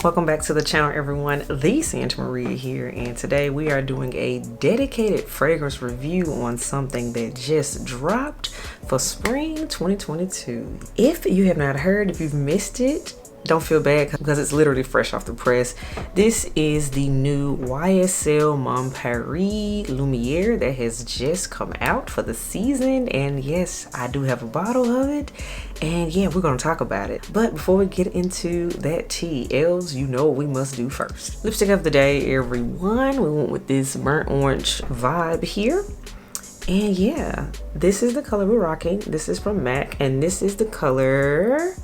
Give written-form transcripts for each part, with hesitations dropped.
Welcome back to the channel, everyone. The Santa Maria here, and today we are doing a dedicated fragrance review on something that just dropped for spring 2022. If you have not heard, if you've missed it, don't feel bad because it's literally fresh off the press. This is the new YSL Mon Paris Lumière that has just come out for the season, and yes, I do have a bottle of it, and yeah, we're gonna talk about it. But before we get into that tea, Els, you know what we must do first. Lipstick of the day, everyone. We went with this burnt orange vibe here. And yeah, this is the color we're rocking. This is from MAC, and this is the color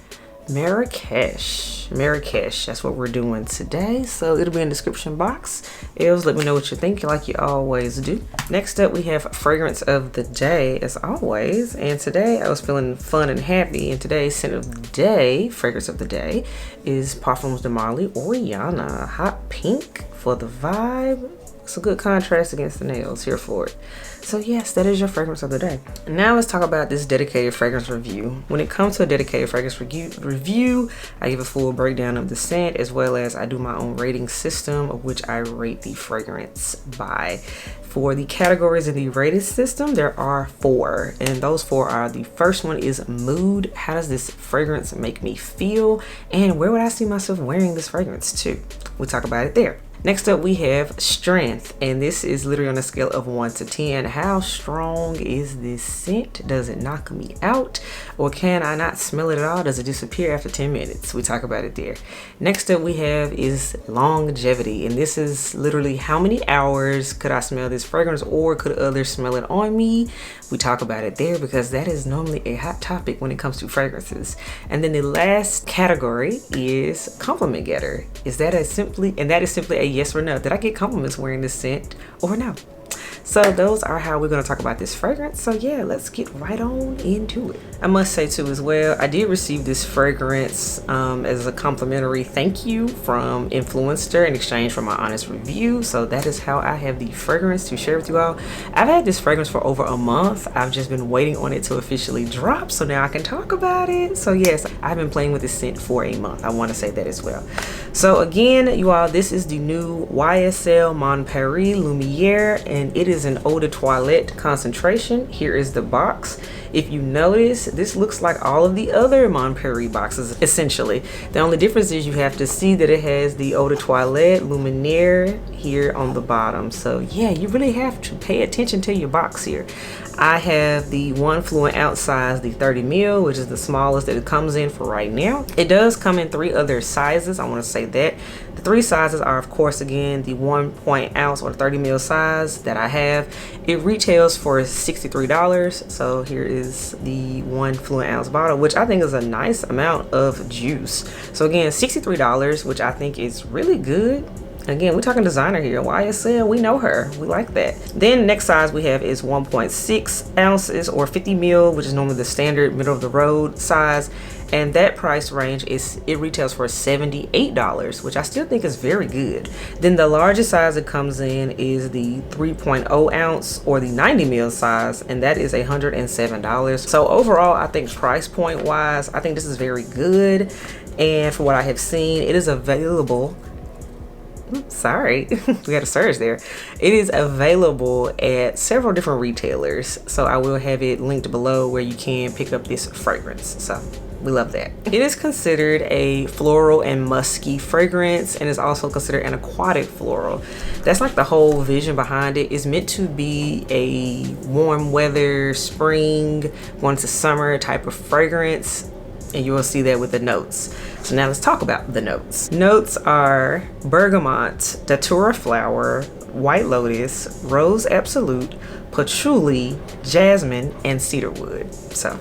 Marrakesh. That's what we're doing today, so it'll be in the description box. Els, let me know what you think, like you always do. Next up, we have fragrance of the day, as always, and today I was feeling fun and happy, and today's scent of the day, fragrance of the day, is Parfums de Marly Oriana Hot Pink for the vibe. It's a good contrast against the nails. Here for it. So yes, that is your fragrance of the day. Now let's talk about this dedicated fragrance review. When it comes to a dedicated fragrance review, I give a full breakdown of the scent, as well as I do my own rating system of which I rate the fragrance by. For the categories in the rated system, there are 4, and those 4 are: the first one is mood. How does this fragrance make me feel, and where would I see myself wearing this fragrance to? We'll talk about it there. Next up, we have strength, and this is literally on a scale of 1 to 10. How strong is this scent? Does it knock me out, or can I not smell it at all? Does it disappear after 10 minutes? We talk about it there. Next up we have is longevity, and this is literally how many hours could I smell this fragrance, or could others smell it on me? We talk about it there because that is normally a hot topic when it comes to fragrances. And then the last category is compliment getter. That is simply a yes or no. Did I get compliments wearing this scent or no? So those are how we're going to talk about this fragrance. So yeah, let's get right on into it. I must say too as well, I did receive this fragrance as a complimentary thank you from Influencer in exchange for my honest review. So that is how I have the fragrance to share with you all. I've had this fragrance for over a month. I've just been waiting on it to officially drop, so now I can talk about it. So yes, I've been playing with this scent for a month. I want to say that as well. So again, you all, this is the new YSL Mon Paris Lumière, and it is an eau de toilette concentration. Here is the box. If you notice, this looks like all of the other Mon Paris boxes essentially. The only difference is you have to see that it has the eau de toilette Luminaire here on the bottom. So yeah, you really have to pay attention to your box here. I have the 1 fluent ounce size, the 30 ml, which is the smallest that it comes in for right now. It does come in 3 other sizes. I want to say that the 3 sizes are, of course, again, the 1 ounce or 30 ml size that I have. It retails for $63. So here is the 1 fluent ounce bottle, which I think is a nice amount of juice. So again, $63, which I think is really good. Again, we're talking designer here. YSL, we know her. We like that. Then next size we have is 1.6 ounces or 50 ml, which is normally the standard middle of the road size. And that price range it retails for $78, which I still think is very good. Then the largest size it comes in is the 3.0 ounce or the 90 ml size, and that is $107. So overall, I think price point wise, I think this is very good. And for what I have seen, it is available. Sorry, we had a surge there. It is available at several different retailers, so I will have it linked below where you can pick up this fragrance. So we love that. It is considered a floral and musky fragrance, and is also considered an aquatic floral. That's like the whole vision behind it. Is meant to be a warm weather, spring, going to summer type of fragrance, and you will see that with the notes. So now let's talk about the notes. Notes are bergamot, datura flower, white lotus, rose absolute, patchouli, jasmine, and cedarwood. So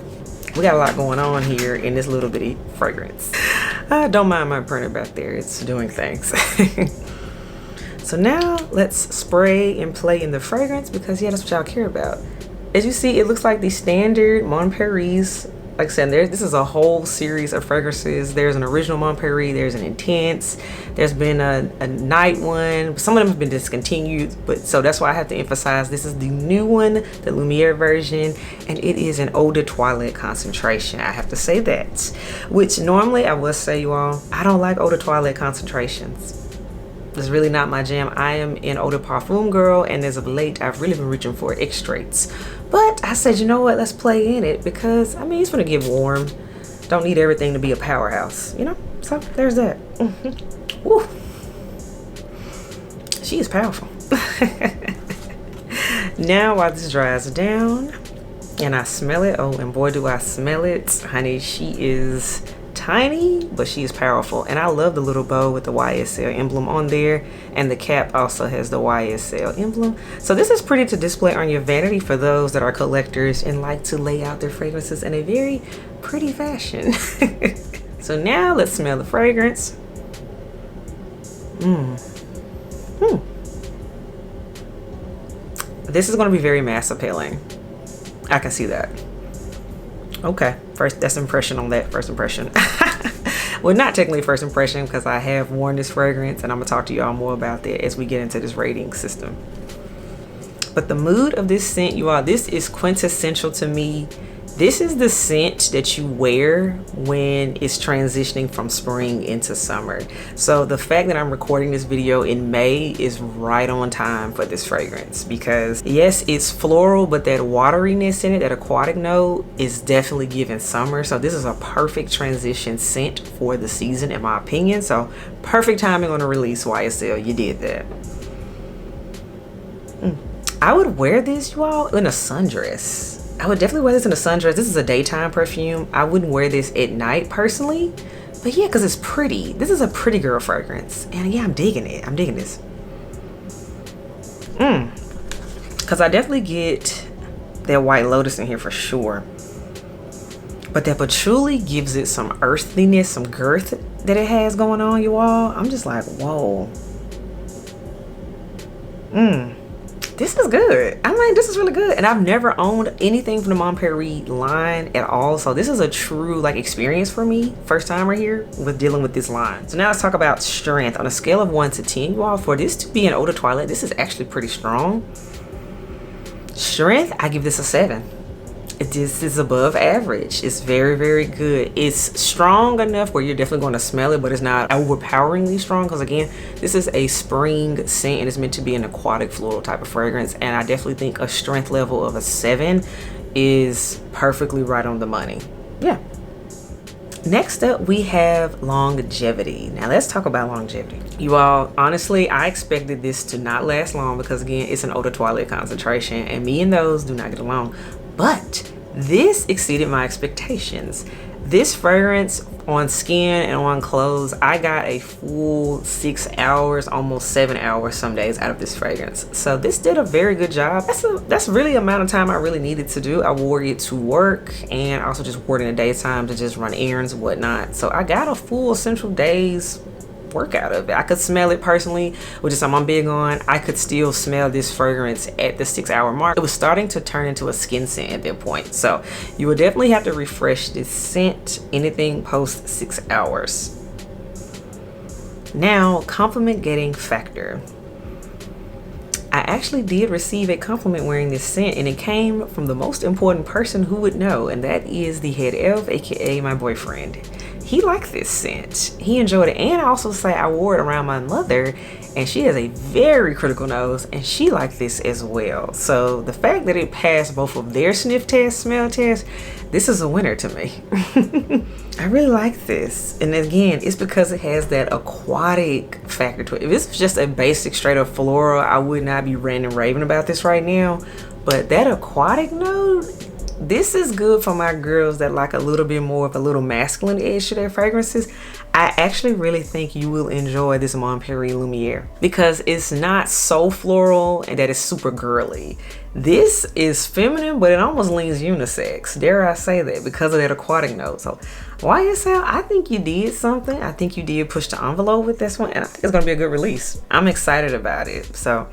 we got a lot going on here in this little bitty fragrance. Don't mind my printer back there, it's doing things. So now let's spray and play in the fragrance, because yeah, that's what y'all care about. As you see, it looks like the standard Mon Paris like I said, this is a whole series of fragrances. There's an original Mon Paris, there's an intense, there's been a night one. Some of them have been discontinued, but so that's why I have to emphasize this is the new one, the Lumière version, and it is an eau de toilette concentration. I have to say that, which normally I will say, you all, I don't like eau de toilette concentrations. It's really not my jam. I am an eau de parfum girl, and as of late I've really been reaching for extracts. But I said, you know what, let's play in it, because I mean, it's gonna get warm. Don't need everything to be a powerhouse, you know? So there's that. Woo. She is powerful. Now while this dries down and I smell it, oh, and boy do I smell it, honey. She is tiny, but she is powerful, and I love the little bow with the YSL emblem on there, and the cap also has the YSL emblem. So this is pretty to display on your vanity for those that are collectors and like to lay out their fragrances in a very pretty fashion. So now let's smell the fragrance. This is going to be very mass appealing. I can see that. Okay, that's impression on that. First impression. Well, not technically first impression, because I have worn this fragrance, and I'm gonna talk to y'all more about that as we get into this rating system. But the mood of this scent, you all, this is quintessential to me. This is the scent that you wear when it's transitioning from spring into summer. So the fact that I'm recording this video in May is right on time for this fragrance, because yes, it's floral, but that wateriness in it, that aquatic note, is definitely giving summer. So this is a perfect transition scent for the season, in my opinion. So perfect timing on the release, YSL. You did that. I would wear this, you all, in a sundress. I would definitely wear this in a sundress. This is a daytime perfume. I wouldn't wear this at night personally, but yeah, because it's pretty. This is a pretty girl fragrance, and yeah, I'm digging it. I'm digging this. Because I definitely get that White Lotus in here for sure, but that patchouli gives it some earthiness, some girth that it has going on, you all. I'm just like, whoa. This is good. I mean, this is really good. And I've never owned anything from the Mon Paris line at all. So this is a true like experience for me. First time right here with dealing with this line. So now let's talk about strength. On a scale of 1 to 10, you all, for this to be an eau de toilette, this is actually pretty strong. Strength, I give this a 7. This is above average. It's very, very good. It's strong enough where you're definitely going to smell it, but it's not overpoweringly strong, because again, this is a spring scent and it's meant to be an aquatic floral type of fragrance, and I definitely think a strength level of a 7 is perfectly right on the money. Yeah. Next up, we have longevity. Now let's talk about longevity. You all, honestly, I expected this to not last long, because again, it's an eau de toilette concentration, and me and those do not get along. But this exceeded my expectations. This fragrance on skin and on clothes, I got a full 6 hours, almost 7 hours some days out of this fragrance. So this did a very good job. That's really the amount of time I really needed to do. I wore it to work, and also just wore it in the daytime to just run errands and whatnot. So I got a full essential day's work out of it. I could smell it personally, which is something I'm big on. I could still smell this fragrance at the 6 hour mark. It was starting to turn into a skin scent at that point. So you will definitely have to refresh this scent anything post 6 hours. Now, compliment getting factor. I actually did receive a compliment wearing this scent, and it came from the most important person who would know, and that is the head elf, aka my boyfriend. He liked this scent. He enjoyed it, and I also say I wore it around my mother, and she has a very critical nose, and she liked this as well. So the fact that it passed both of their sniff test, smell test, this is a winner to me. I really like this, and again, it's because it has that aquatic factor to it. If it's just a basic straight up floral, I would not be ranting and raving about this right now, but that aquatic note, this is good for my girls that like a little bit more of a little masculine edge to their fragrances. I actually really think you will enjoy this Mon Paris Lumière, because it's not so floral and that it's super girly. This is feminine, but it almost leans unisex, dare I say that, because of that aquatic note. So YSL, I think you did something. I think you did push the envelope with this one, and I think it's gonna be a good release. I'm excited about it. So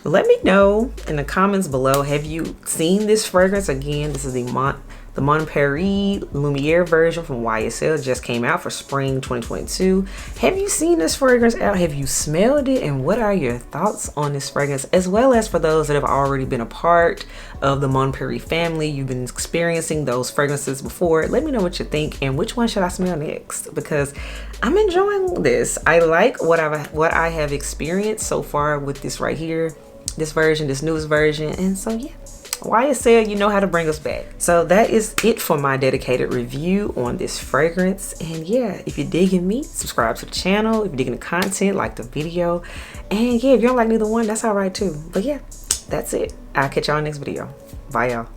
let me know in the comments below, have you seen this fragrance? Again, this is the Mon The Mon Paris Lumière version from YSL just came out for spring 2022. Have you seen this fragrance out? Have you smelled it? And what are your thoughts on this fragrance? As well as for those that have already been a part of the Mon Paris family, you've been experiencing those fragrances before. Let me know what you think and which one should I smell next, because I'm enjoying this. I like what I have experienced so far with this right here, this version, this newest version. And so yeah, YSL, you know how to bring us back. So that is it for my dedicated review on this fragrance. And yeah, if you're digging me, subscribe to the channel. If you're digging the content, like the video. And yeah, if you don't like neither one, that's all right too. But yeah, that's it. I'll catch y'all next video. Bye y'all.